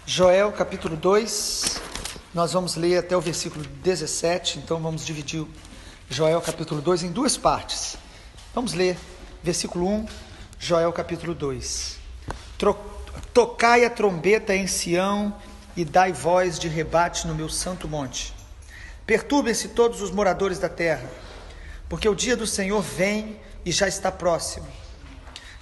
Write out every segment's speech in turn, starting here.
Joel capítulo 2, nós vamos ler até o versículo 17, então vamos dividir Joel capítulo 2 em duas partes. Vamos ler versículo 1, Joel capítulo 2. Tocai a trombeta em Sião e dai voz de rebate no meu santo monte. Perturbem-se todos os moradores da terra, porque o dia do Senhor vem e já está próximo.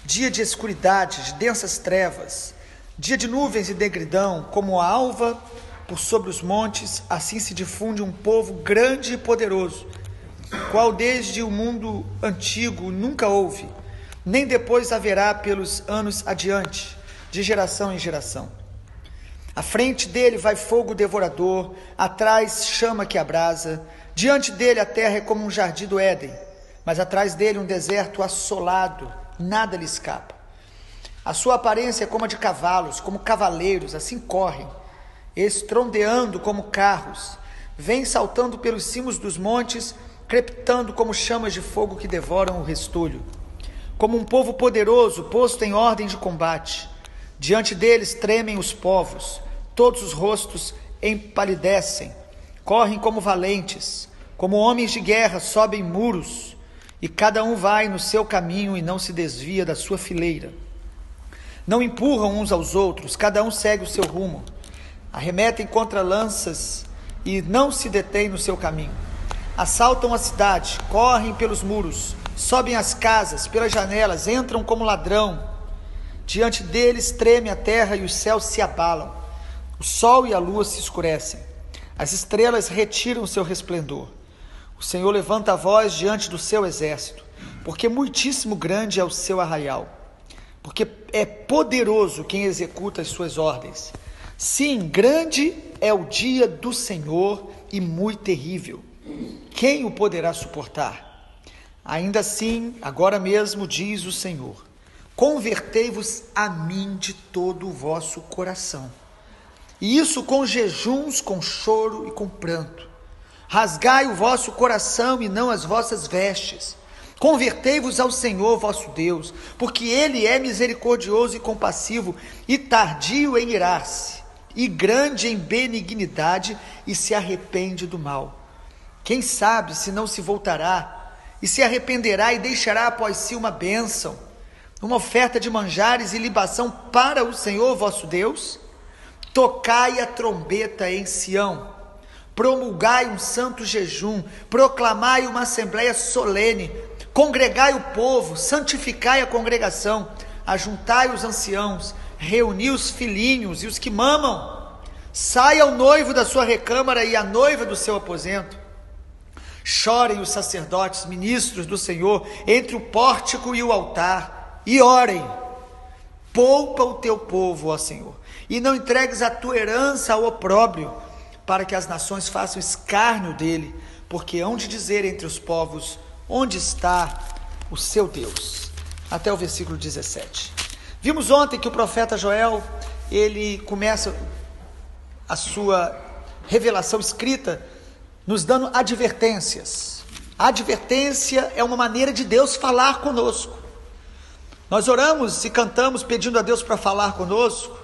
Dia de escuridade, de densas trevas, dia de nuvens e negridão, como a alva por sobre os montes, assim se difunde um povo grande e poderoso, qual desde o mundo antigo nunca houve, nem depois haverá pelos anos adiante, de geração em geração. À frente dele vai fogo devorador, atrás chama que abrasa, diante dele a terra é como um jardim do Éden, mas atrás dele um deserto assolado, nada lhe escapa. A sua aparência é como a de cavalos, como cavaleiros, assim correm, estrondeando como carros, vêm saltando pelos cimos dos montes, crepitando como chamas de fogo que devoram o restolho. Como um povo poderoso posto em ordem de combate, diante deles tremem os povos, todos os rostos empalidecem, correm como valentes, como homens de guerra sobem muros, e cada um vai no seu caminho e não se desvia da sua fileira. Não empurram uns aos outros, cada um segue o seu rumo. Arremetem contra lanças e não se detêm no seu caminho. Assaltam a cidade, correm pelos muros, sobem as casas, pelas janelas, entram como ladrão. Diante deles treme a terra e os céus se abalam. O sol e a lua se escurecem. As estrelas retiram seu resplendor. O Senhor levanta a voz diante do seu exército, porque muitíssimo grande é o seu arraial. Porque é poderoso quem executa as suas ordens. Sim, grande é o dia do Senhor e muito terrível. Quem o poderá suportar? Ainda assim, agora mesmo diz o Senhor, convertei-vos a mim de todo o vosso coração. E isso com jejuns, com choro e com pranto. Rasgai o vosso coração e não as vossas vestes. Convertei-vos ao Senhor vosso Deus, porque Ele é misericordioso e compassivo, e tardio em irar-se, e grande em benignidade, e se arrepende do mal. Quem sabe se não se voltará, e se arrependerá e deixará após si uma bênção, uma oferta de manjares e libação para o Senhor vosso Deus? Tocai a trombeta em Sião, promulgai um santo jejum, proclamai uma assembleia solene, congregai o povo, santificai a congregação, ajuntai os anciãos, reuni os filhinhos e os que mamam, saia o noivo da sua recâmara e a noiva do seu aposento. Chorem os sacerdotes, ministros do Senhor, entre o pórtico e o altar, e orem. Poupa o teu povo, ó Senhor, e não entregues a tua herança ao opróbrio, para que as nações façam escárnio dele, porque hão de dizer entre os povos, onde está o seu Deus? Até o versículo 17. Vimos ontem que o profeta Joel, ele começa a sua revelação escrita nos dando advertências. A advertência é uma maneira de Deus falar conosco. Nós oramos e cantamos pedindo a Deus para falar conosco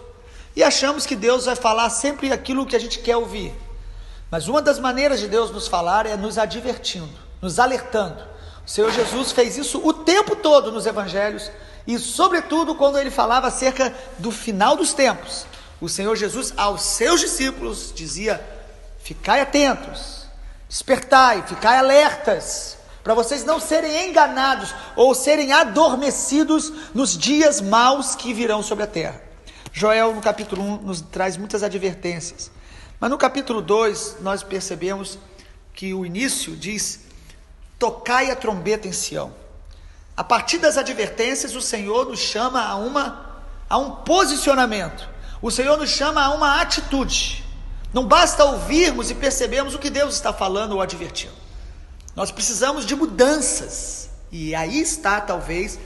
e achamos que Deus vai falar sempre aquilo que a gente quer ouvir. Mas uma das maneiras de Deus nos falar é nos advertindo, nos alertando. O Senhor Jesus fez isso o tempo todo nos evangelhos e sobretudo quando ele falava acerca do final dos tempos. O Senhor Jesus aos seus discípulos dizia, ficai atentos, despertai, ficai alertas, para vocês não serem enganados ou serem adormecidos nos dias maus que virão sobre a terra. Joel no capítulo 1 nos traz muitas advertências, mas no capítulo 2 nós percebemos que o início diz, tocai a trombeta em Sião. A partir das advertências, o Senhor nos chama a um posicionamento. O Senhor nos chama a uma atitude. Não basta ouvirmos e percebermos o que Deus está falando ou advertindo. Nós precisamos de mudanças. E aí está, talvez,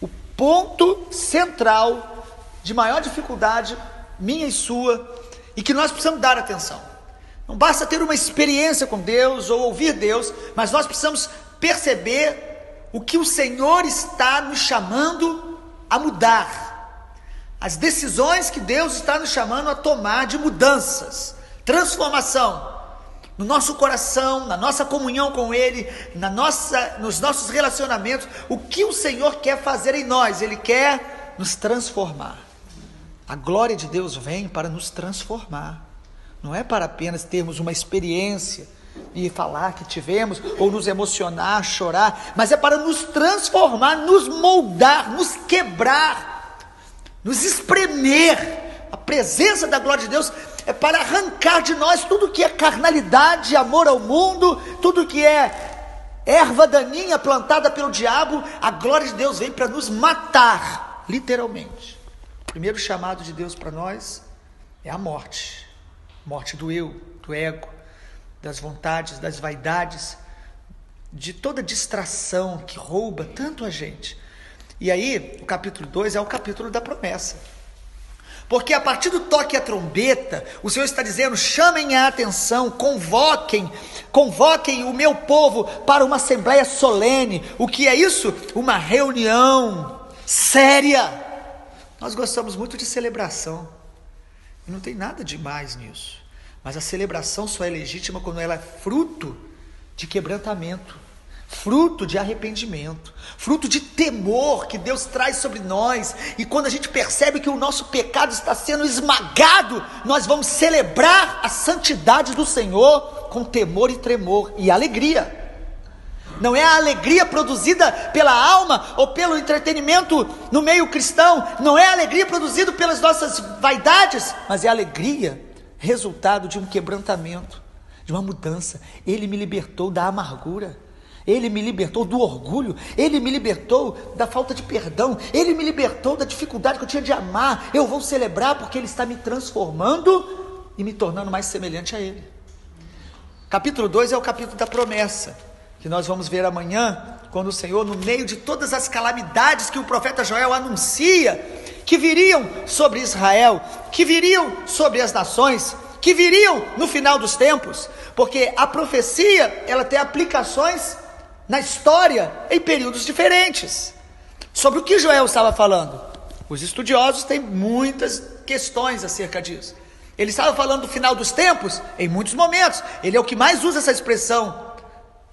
o ponto central de maior dificuldade, minha e sua, e que nós precisamos dar atenção. Não basta ter uma experiência com Deus ou ouvir Deus, mas nós precisamos perceber o que o Senhor está nos chamando a mudar. as decisões que Deus está nos chamando a tomar de mudanças, transformação, no nosso coração, na nossa comunhão com Ele, nos nossos relacionamentos. O que o Senhor quer fazer em nós? Ele quer nos transformar. A glória de Deus vem para nos transformar, não é para apenas termos uma experiência e falar que tivemos, ou nos emocionar, chorar, mas é para nos transformar, nos moldar, nos quebrar, nos espremer. A presença da glória de Deus é para arrancar de nós tudo que é carnalidade, amor ao mundo, tudo que é erva daninha plantada pelo diabo. A glória de Deus vem para nos matar, literalmente. O primeiro chamado de Deus para nós é a morte do eu, do ego, das vontades, das vaidades, de toda distração que rouba tanto a gente. E aí, o capítulo 2 é o capítulo da promessa. Porque a partir do toque à trombeta, o Senhor está dizendo: chamem a atenção, convoquem o meu povo para uma assembleia solene. O que é isso? Uma reunião séria. Nós gostamos muito de celebração, e não tem nada demais nisso, mas a celebração só é legítima quando ela é fruto de quebrantamento, fruto de arrependimento, fruto de temor que Deus traz sobre nós. E quando a gente percebe que o nosso pecado está sendo esmagado, nós vamos celebrar a santidade do Senhor com temor e tremor e alegria. Não é a alegria produzida pela alma ou pelo entretenimento no meio cristão, não é a alegria produzida pelas nossas vaidades, mas é a alegria resultado de um quebrantamento, de uma mudança. Ele me libertou da amargura, Ele me libertou do orgulho, Ele me libertou da falta de perdão, Ele me libertou da dificuldade que eu tinha de amar. Eu vou celebrar porque Ele está me transformando e me tornando mais semelhante a Ele. Capítulo 2 é o capítulo da promessa, que nós vamos ver amanhã, quando o Senhor, no meio de todas as calamidades que o profeta Joel anuncia, que viriam sobre Israel, que viriam sobre as nações, que viriam no final dos tempos, porque a profecia, ela tem aplicações na história em períodos diferentes. Sobre o que Joel estava falando? Os estudiosos têm muitas questões acerca disso. Ele estava falando do final dos tempos? Em muitos momentos. Ele é o que mais usa essa expressão.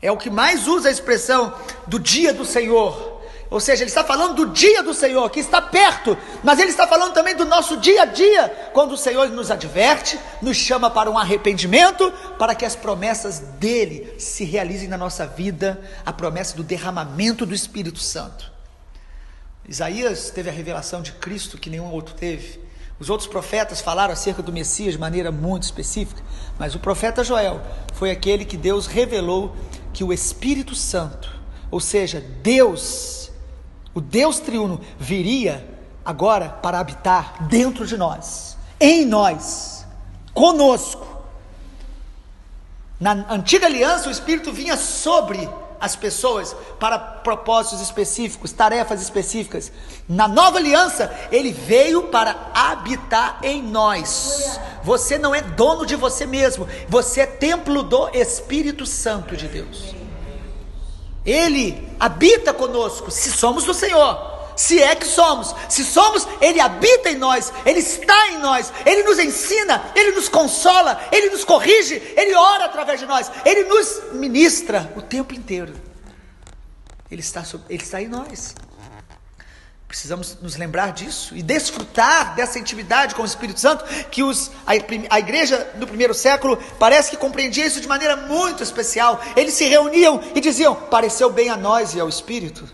É o que mais usa a expressão do dia do Senhor. Ou seja, ele está falando do dia do Senhor, que está perto, mas ele está falando também do nosso dia a dia, quando o Senhor nos adverte, nos chama para um arrependimento, para que as promessas dele se realizem na nossa vida, a promessa do derramamento do Espírito Santo. Isaías teve a revelação de Cristo que nenhum outro teve. Os outros profetas falaram acerca do Messias de maneira muito específica, mas o profeta Joel foi aquele que Deus revelou que o Espírito Santo, ou seja, Deus, o Deus triuno, viria agora para habitar dentro de nós, em nós, conosco. Na antiga aliança, o Espírito vinha sobre as pessoas para propósitos específicos, tarefas específicas. Na nova aliança, ele veio para habitar em nós. Você não é dono de você mesmo, você é templo do Espírito Santo de Deus. Ele habita conosco, se somos do Senhor. Se é que somos, se somos, Ele habita em nós, Ele está em nós, Ele nos ensina, Ele nos consola, Ele nos corrige, Ele ora através de nós, Ele nos ministra o tempo inteiro. Ele está em nós. Precisamos nos lembrar disso e desfrutar dessa intimidade com o Espírito Santo, que a igreja no primeiro século parece que compreendia isso de maneira muito especial. Eles se reuniam e diziam: pareceu bem a nós e ao Espírito.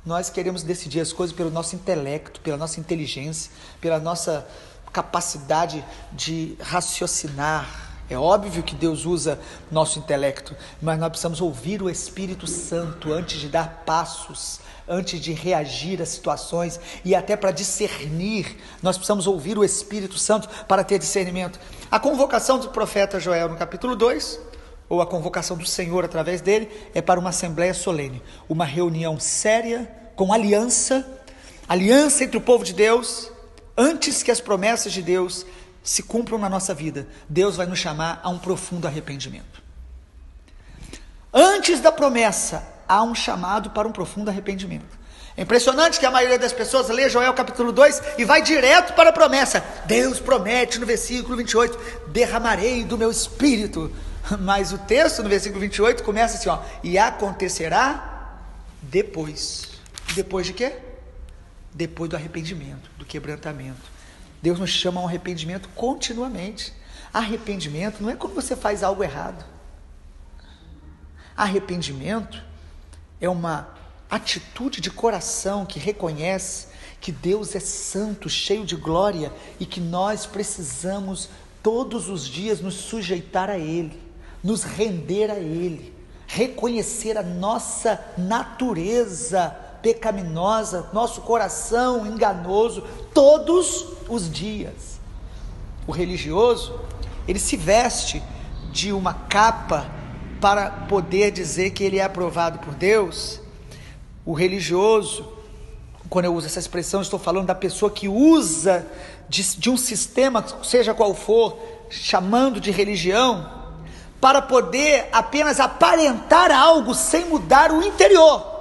Nós queremos decidir as coisas pelo nosso intelecto, pela nossa inteligência, pela nossa capacidade de raciocinar. É óbvio que Deus usa nosso intelecto, mas nós precisamos ouvir o Espírito Santo antes de dar passos, antes de reagir a situações e até para discernir. Nós precisamos ouvir o Espírito Santo para ter discernimento. A convocação do profeta Joel no capítulo 2, ou a convocação do Senhor através dele, é para uma assembleia solene, uma reunião séria, com aliança entre o povo de Deus. Antes que as promessas de Deus se cumpram na nossa vida, Deus vai nos chamar a um profundo arrependimento. Antes da promessa, há um chamado para um profundo arrependimento. É impressionante que a maioria das pessoas lê Joel capítulo 2 e vai direto para a promessa. Deus promete no versículo 28, derramarei do meu espírito. Mas o texto no versículo 28 começa assim, e acontecerá depois. Depois de quê? Depois do arrependimento, do quebrantamento. Deus nos chama a um arrependimento continuamente. Arrependimento não é quando você faz algo errado. Arrependimento é uma atitude de coração que reconhece que Deus é santo, cheio de glória e que nós precisamos todos os dias nos sujeitar a Ele, nos render a Ele, reconhecer a nossa natureza pecaminosa, nosso coração enganoso, todos os dias. O religioso, ele se veste de uma capa para poder dizer que ele é aprovado por Deus. O religioso, quando eu uso essa expressão, estou falando da pessoa que usa de um sistema, seja qual for, chamando de religião, para poder apenas aparentar algo sem mudar o interior.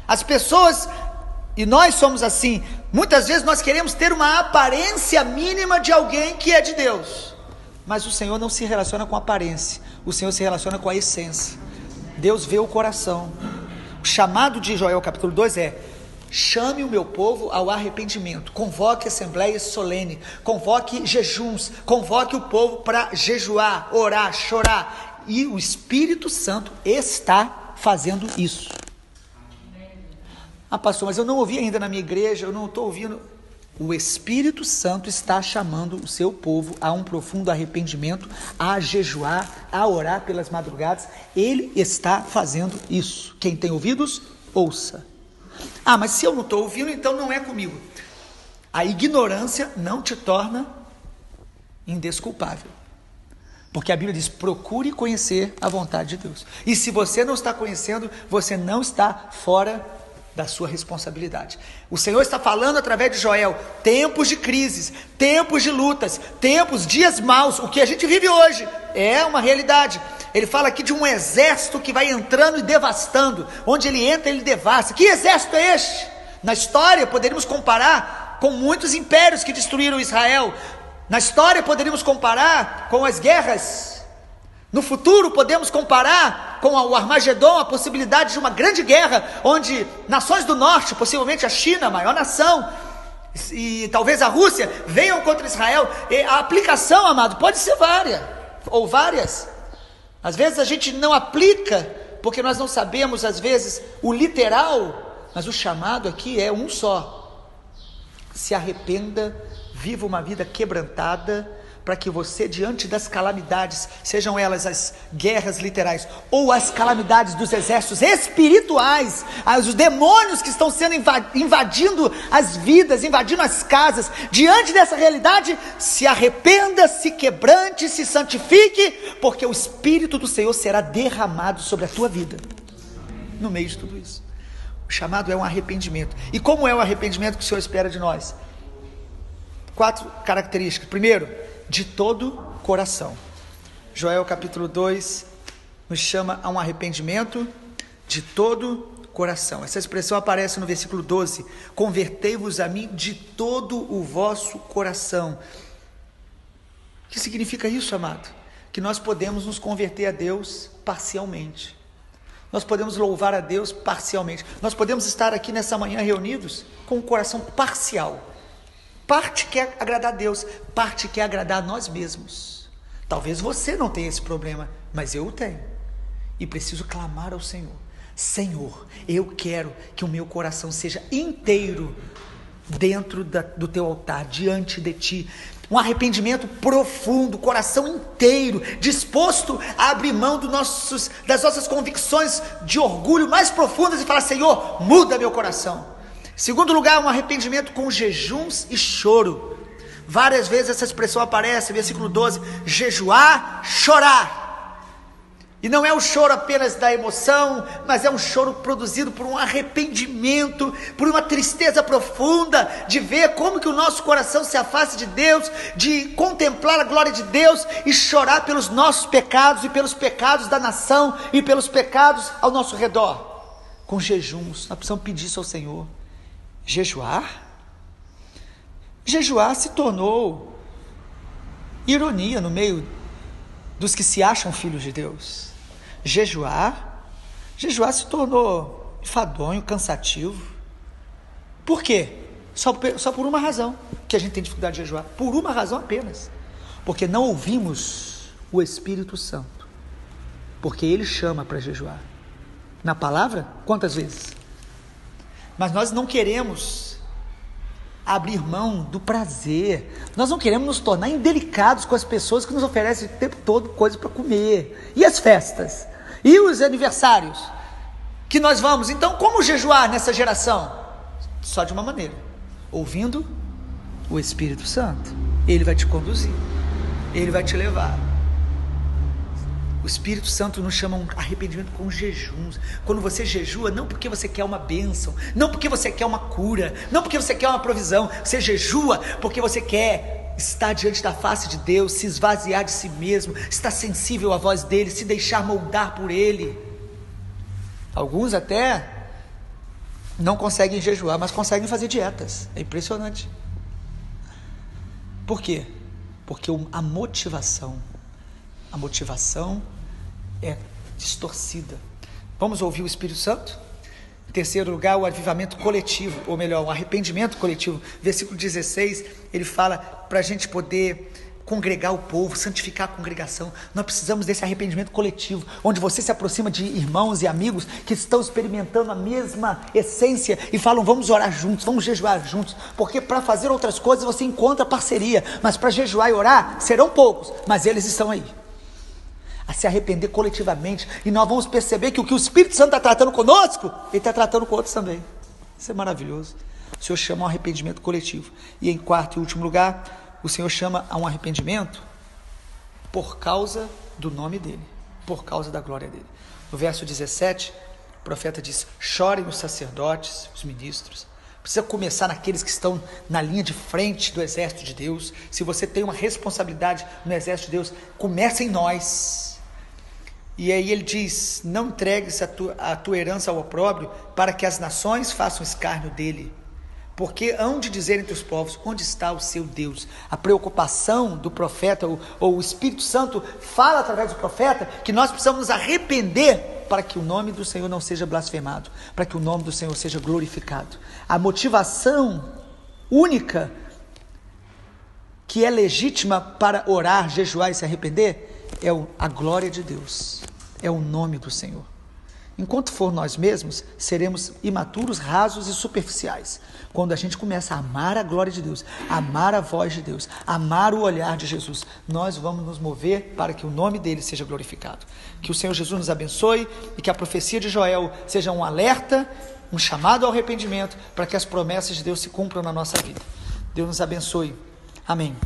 As pessoas, e nós somos assim, muitas vezes nós queremos ter uma aparência mínima de alguém que é de Deus, mas o Senhor não se relaciona com aparência, o Senhor se relaciona com a essência. Deus vê o coração. O chamado de Joel capítulo 2 é: chame o meu povo ao arrependimento, convoque assembleias solene, convoque jejuns, convoque o povo para jejuar, orar, chorar, e o Espírito Santo está fazendo isso. Ah, pastor, mas eu não ouvi ainda na minha igreja, eu não estou ouvindo. O Espírito Santo está chamando o seu povo a um profundo arrependimento, a jejuar, a orar pelas madrugadas. Ele está fazendo isso. Quem tem ouvidos, ouça. Ah, mas se eu não estou ouvindo, então não é comigo. A ignorância não te torna indesculpável. Porque a Bíblia diz: procure conhecer a vontade de Deus. E se você não está conhecendo, você não está fora da sua responsabilidade. O Senhor está falando através de Joel, tempos de crises, tempos de lutas, dias maus. O que a gente vive hoje é uma realidade. Ele fala aqui de um exército que vai entrando e devastando. Onde ele entra, ele devasta. Que exército é este? Na história poderíamos comparar com muitos impérios que destruíram Israel. Na história poderíamos comparar com as guerras. No futuro podemos comparar com o Armagedon, a possibilidade de uma grande guerra, onde nações do norte, possivelmente a China, a maior nação, e talvez a Rússia, venham contra Israel. E a aplicação, amado, pode ser várias. Às vezes a gente não aplica, porque nós não sabemos, às vezes, o literal, mas o chamado aqui é um só: se arrependa, viva uma vida quebrantada, para que você, diante das calamidades, sejam elas as guerras literais, ou as calamidades dos exércitos espirituais, os demônios que estão sendo invadindo as vidas, invadindo as casas, diante dessa realidade, se arrependa, se quebrante, se santifique, porque o Espírito do Senhor será derramado sobre a tua vida, no meio de tudo isso. O chamado é um arrependimento. E como é o arrependimento que o Senhor espera de nós? 4 características. Primeiro, de todo coração. Joel capítulo 2 nos chama a um arrependimento de todo coração. Essa expressão aparece no versículo 12: convertei-vos a mim de todo o vosso coração. O que significa isso, amado? Que nós podemos nos converter a Deus parcialmente. Nós podemos louvar a Deus parcialmente. Nós podemos estar aqui nessa manhã reunidos com um coração parcial. Parte quer agradar a Deus, parte quer agradar a nós mesmos. Talvez você não tenha esse problema, mas eu o tenho. E preciso clamar ao Senhor: Senhor, eu quero que o meu coração seja inteiro dentro do teu altar, diante de ti. Um arrependimento profundo, coração inteiro, disposto a abrir mão das nossas convicções de orgulho mais profundas e falar: Senhor, muda meu coração. Segundo lugar, um arrependimento com jejuns e choro. Várias vezes essa expressão aparece, versículo 12: jejuar, chorar. E não é o choro apenas da emoção, mas é um choro produzido por um arrependimento, por uma tristeza profunda, de ver como que o nosso coração se afasta de Deus, de contemplar a glória de Deus e chorar pelos nossos pecados e pelos pecados da nação e pelos pecados ao nosso redor. com jejuns. Nós precisamos pedir isso ao Senhor. Jejuar? Jejuar se tornou ironia no meio dos que se acham filhos de Deus. Jejuar se tornou enfadonho, cansativo. Por quê? Só por uma razão que a gente tem dificuldade de jejuar. Por uma razão apenas. Porque não ouvimos o Espírito Santo. Porque Ele chama para jejuar. Na palavra, quantas vezes? Mas nós não queremos abrir mão do prazer. Nós não queremos nos tornar indelicados com as pessoas que nos oferecem o tempo todo coisa para comer. E as festas? E os aniversários que nós vamos? Então, como jejuar nessa geração? Só de uma maneira: ouvindo o Espírito Santo. Ele vai te conduzir, Ele vai te levar. O Espírito Santo nos chama a um arrependimento com jejuns. Quando você jejua, não porque você quer uma bênção, não porque você quer uma cura, não porque você quer uma provisão. Você jejua porque você quer estar diante da face de Deus, se esvaziar de si mesmo, estar sensível à voz dEle, se deixar moldar por Ele. Alguns até não conseguem jejuar, mas conseguem fazer dietas. É impressionante. Por quê? Porque a motivação é distorcida. Vamos ouvir o Espírito Santo? Em terceiro lugar, o avivamento coletivo, ou melhor, o arrependimento coletivo. Versículo 16, ele fala para a gente poder congregar o povo, santificar a congregação. Nós precisamos desse arrependimento coletivo, onde você se aproxima de irmãos e amigos que estão experimentando a mesma essência e falam: vamos orar juntos, vamos jejuar juntos, porque para fazer outras coisas você encontra parceria, mas para jejuar e orar serão poucos, mas eles estão aí. A se arrepender coletivamente, e nós vamos perceber que o que o Espírito Santo está tratando conosco, Ele está tratando com outros também. Isso é maravilhoso. O Senhor chama um arrependimento coletivo. E em quarto e último lugar, o Senhor chama a um arrependimento por causa do nome dEle, por causa da glória dEle. No verso 17, o profeta diz: chorem os sacerdotes, os ministros. Precisa começar naqueles que estão na linha de frente do exército de Deus. Se você tem uma responsabilidade no exército de Deus, comece em nós. E aí ele diz: não entregues a tua herança ao opróbrio, para que as nações façam escárnio dele. Porque hão de dizer entre os povos: onde está o seu Deus? A preocupação do profeta, ou o Espírito Santo fala através do profeta, que nós precisamos nos arrepender para que o nome do Senhor não seja blasfemado, para que o nome do Senhor seja glorificado. A motivação única que é legítima para orar, jejuar e se arrepender é a glória de Deus, é o nome do Senhor. Enquanto for nós mesmos, seremos imaturos, rasos e superficiais. Quando a gente começa a amar a glória de Deus, amar a voz de Deus, amar o olhar de Jesus, nós vamos nos mover para que o nome dele seja glorificado. Que o Senhor Jesus nos abençoe e que a profecia de Joel seja um alerta, um chamado ao arrependimento, para que as promessas de Deus se cumpram na nossa vida. Deus nos abençoe. Amém.